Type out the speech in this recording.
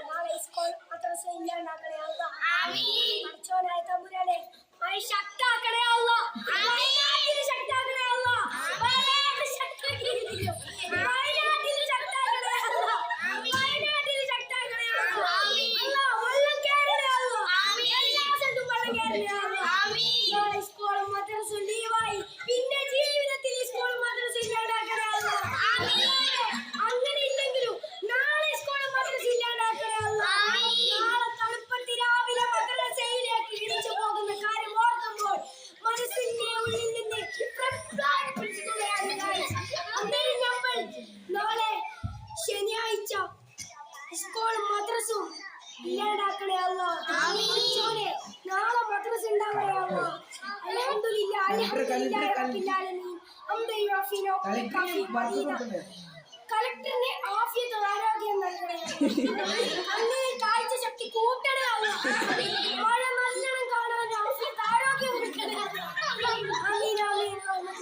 നാളെ സ്കൂൾ മദ്രസ ഇല്ലാണ്ടാക്കണേ അല്ലാ. പഠിച്ചോനായ തമ്പുരാനെ ശക്താക്കണേ അല്ലാ. വയനാട്ടിൽ ശക്താക്കണേ അല്ലാ. വയനാട്ടിൽ ശക്താക്കണേ അല്ലാ. വയനാട്ടിൽ ശക്താക്കണേ അല്ലാ. അല്ലാ വെള്ളം കേറണേ അല്ലാ. എല്ലാ സ്ഥലത്തും വെള്ളം കേറണേ അല്ലാ. നാളെ സ്കൂൾ മദ്രസ ലീവായി പിന്നെ ജീവിതത്തിൽ സ്കൂൾ മദ്രസ ഇല്ലാണ്ടാക്കണേ അല്ലാ. അങ്ങനെ ഇല്ലെങ്കിലും നാളെ സ്കൂൾ മദ്രസ ഇല്ലാണ്ടാക്കണേ അല്ലാ. നാളെ തണുപ്പത്ത് രാവിലെ മദ്രസയിലേക്ക് തിരിച്ചു പോകുന്ന കാര്യം ഓർക്കുമ്പോൾ മനസ്സിന്റെ ഉള്ളിൽ നിന്ന് പ്രപ്ലാവിപ്പിക്കുകയാണ്. അന്നേരം നമ്മൾ നാളെ ശനിയാഴ്ച സ്കൂൾ മദ്രസും ഇല്ലാണ്ടാക്കണേ അല്ലാ. നാളെ മദ്രസ ഉണ്ടാവണേ അല്ലാ. അൽഹംദുലില്ലാ അൽഹംദുലില്ലാഹി റബ്ബിൽ ആലമീൻ ഹംദൻ യുഅഫിനു കഫി മദീന. കളക്ടറിന് ആഫിയത്ത് ആരോഗ്യം നൽകണേ. അങ്ങനെ കാഴ്ച ശക്തി കൂട്ടണേ അല്ലാ. മഴ നല്ലോണം കാണാൻ ആഫിയത്ത് ആരോഗ്യം കൊടുക്കണേ. ആമീൻ ആമീൻ ആമീൻ.